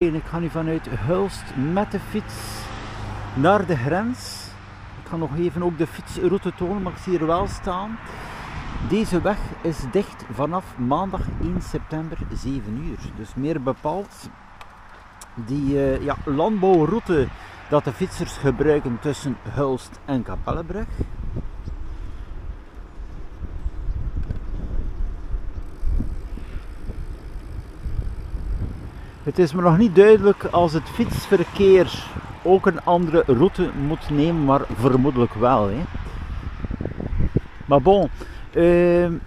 Ik ga nu vanuit Hulst met de fiets naar de grens. Ik ga nog even ook de fietsroute tonen, maar ik zie er wel staan. Deze weg is dicht vanaf maandag 1 september 7 uur. Dus meer bepaald die landbouwroute dat de fietsers gebruiken tussen Hulst en Kapellebrug. Het is me nog niet duidelijk als het fietsverkeer ook een andere route moet nemen, maar vermoedelijk wel. Hè. Maar bon,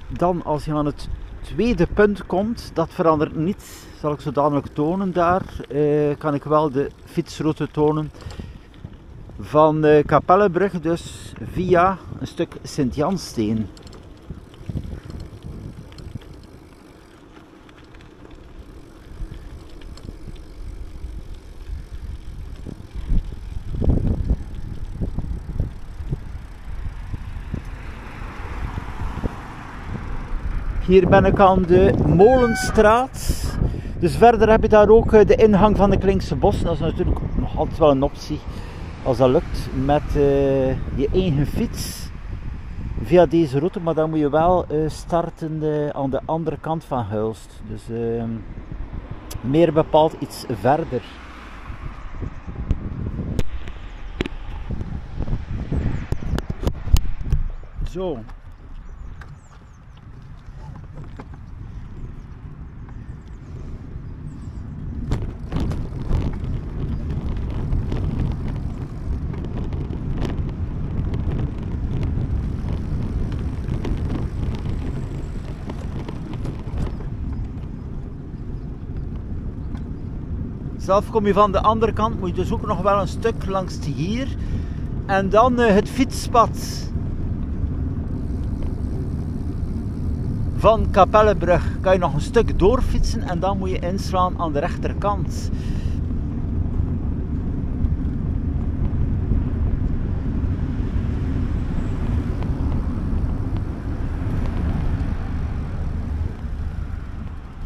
dan als je aan het tweede punt komt, dat verandert niet, zal ik zo dadelijk tonen daar. Kan ik wel de fietsroute tonen van Kapellebrug, dus via een stuk Sint-Jansteen. Hier ben ik aan de Molenstraat. Dus verder heb je daar ook de ingang van de Klinkse Bos. Dat is natuurlijk nog altijd wel een optie als dat lukt met je eigen fiets via deze route. Maar dan moet je wel starten aan de andere kant van Hulst. Dus meer bepaald iets verder. Zo. Zelf kom je van de andere kant, moet je dus ook nog wel een stuk langs hier. En dan het fietspad van Kapellebrug. Kan je nog een stuk doorfietsen en dan moet je inslaan aan de rechterkant.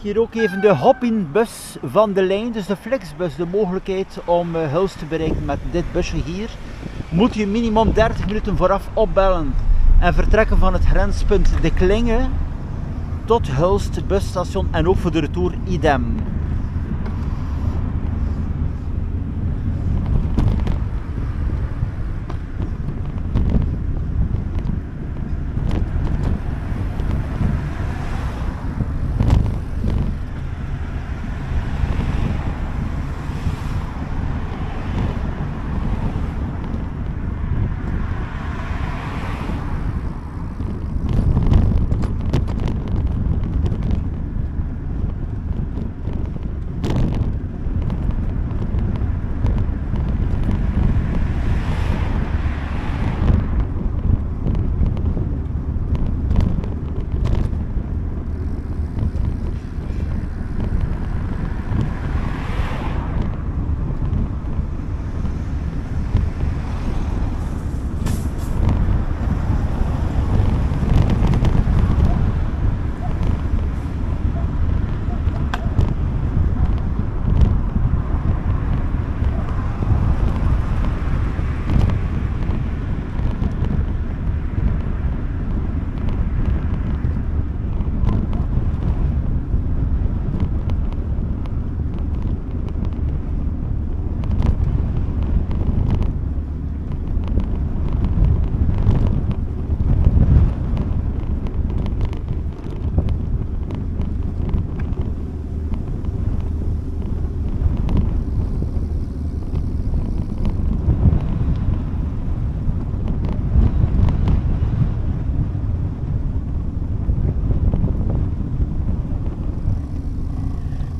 Hier ook even de hop-in-bus van de lijn, dus de Flixbus, de mogelijkheid om Hulst te bereiken met dit busje hier. Moet je minimum 30 minuten vooraf opbellen en vertrekken van het grenspunt De Klinge tot Hulst busstation en ook voor de retour idem.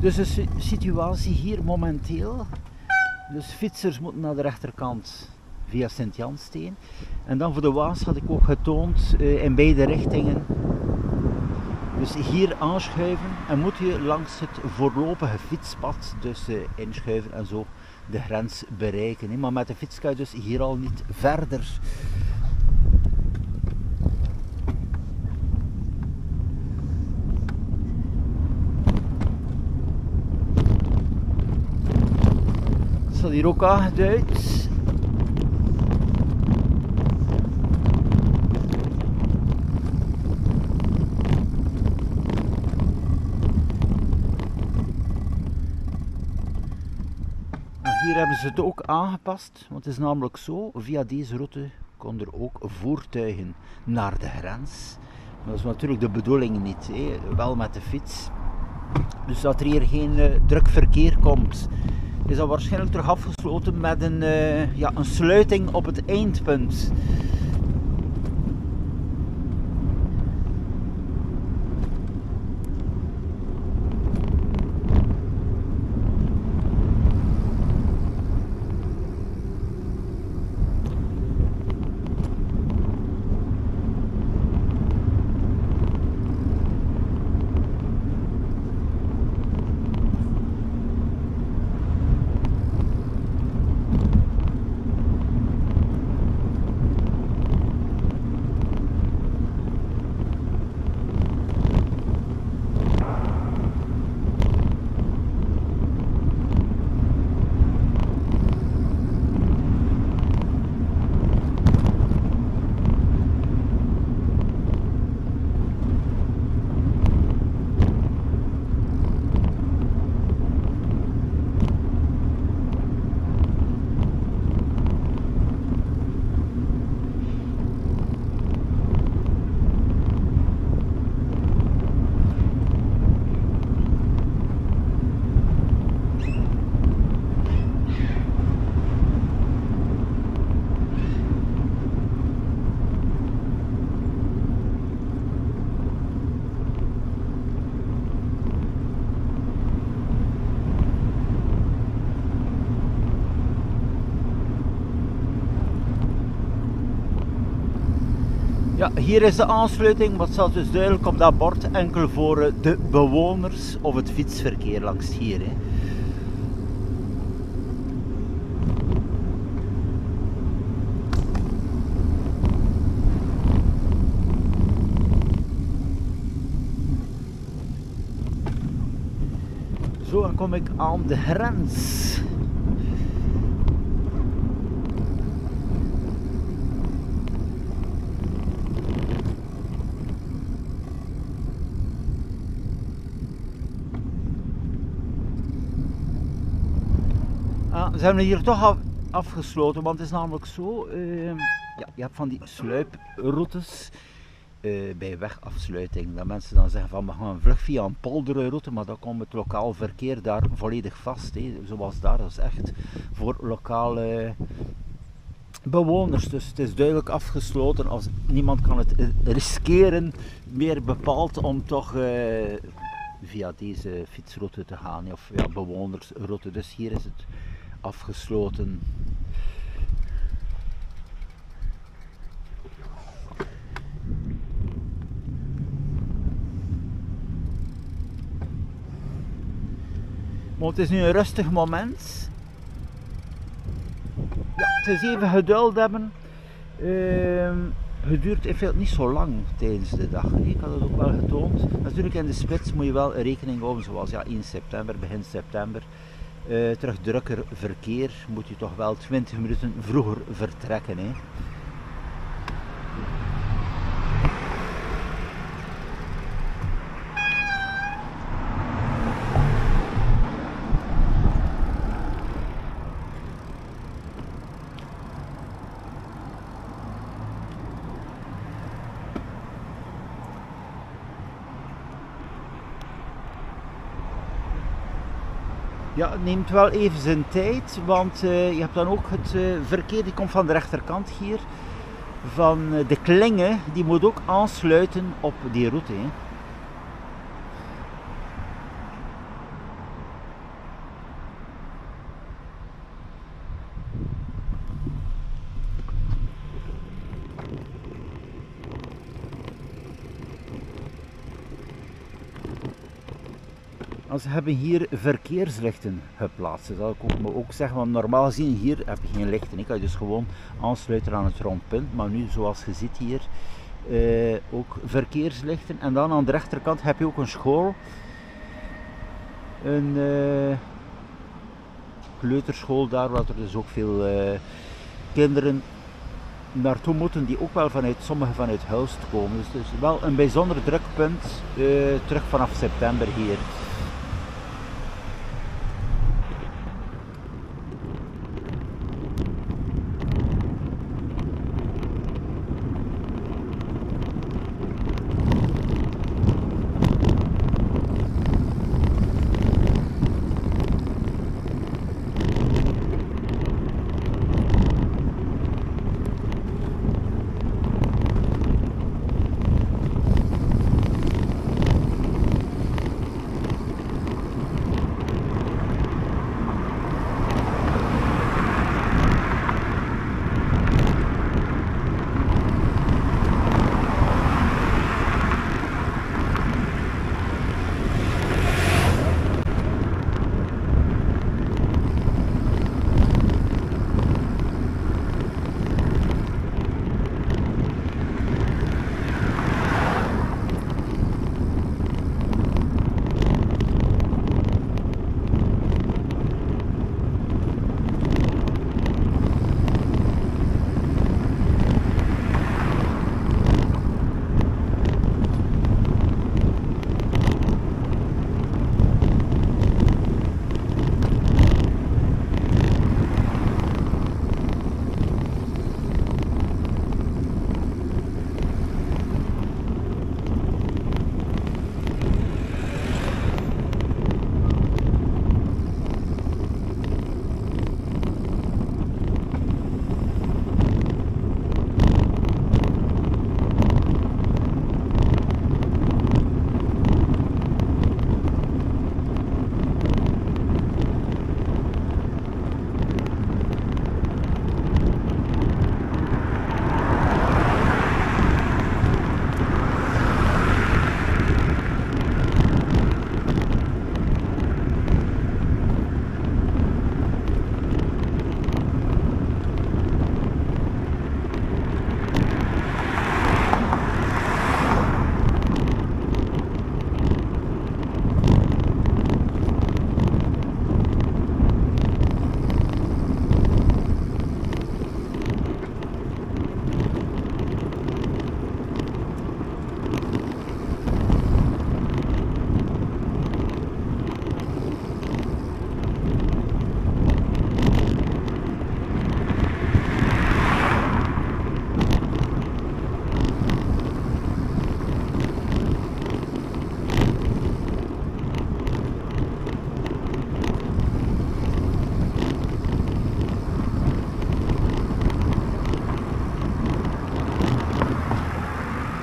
Dus de situatie hier momenteel, dus fietsers moeten naar de rechterkant via Sint-Jansteen. En dan voor de Waas had ik ook getoond in beide richtingen. Dus hier aanschuiven en moet je langs het voorlopige fietspad dus inschuiven en zo de grens bereiken. Maar met de fiets kan je dus hier al niet verder. staat hier ook aangeduid. Hier hebben ze het ook aangepast, want het is namelijk zo, via deze route konden er ook voertuigen naar de grens. Maar dat is natuurlijk de bedoeling niet, wel met de fiets. Dus dat er hier geen druk verkeer komt, is dat waarschijnlijk terug afgesloten met een sluiting op het eindpunt. Ja, hier is de aansluiting, wat staat dus duidelijk op dat bord, enkel voor de bewoners of het fietsverkeer langs hier. Hè. Zo, dan kom ik aan de grens. Ze hebben hier toch afgesloten, want het is namelijk zo, ja, je hebt van die sluiproutes bij wegafsluiting. Dat mensen dan zeggen van we gaan vlug via een polderroute, maar dan komt het lokaal verkeer daar volledig vast. Zoals daar, dat is echt voor lokale bewoners. Dus het is duidelijk afgesloten, als niemand kan het riskeren meer bepaald om toch via deze fietsroute te gaan, of ja, bewonersroute. Dus hier is het afgesloten. Maar het is nu een rustig moment. Ja, het is even geduld hebben. Het duurt in feite niet zo lang tijdens de dag. Ik had het ook wel getoond. Natuurlijk in de spits moet je wel rekening houden, zoals ja, 1 september, begin september. Terug drukker verkeer moet je toch wel 20 minuten vroeger vertrekken. Hè. Ja, het neemt wel even zijn tijd, want je hebt dan ook het verkeer die komt van de rechterkant hier, van de Klinge, die moet ook aansluiten op die route. Hè. Ze hebben hier verkeerslichten geplaatst. Dat zal ik ook zeggen, want normaal gezien hier heb je geen lichten. Ik kan je dus gewoon aansluiten aan het rondpunt. Maar nu, zoals je ziet hier, ook verkeerslichten. En dan aan de rechterkant heb je ook een school. Een kleuterschool daar, waar er dus ook veel kinderen naartoe moeten die ook wel sommigen vanuit Hulst komen. Dus het is wel een bijzonder drukpunt terug vanaf september hier.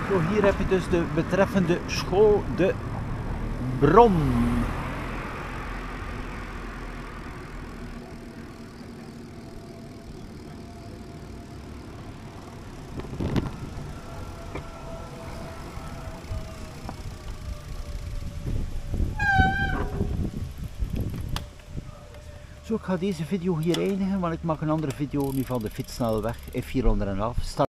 Zo, hier heb je dus de betreffende school De Bron. Zo, ik ga deze video hier eindigen, want ik maak een andere video nu van de fietssnelweg F401.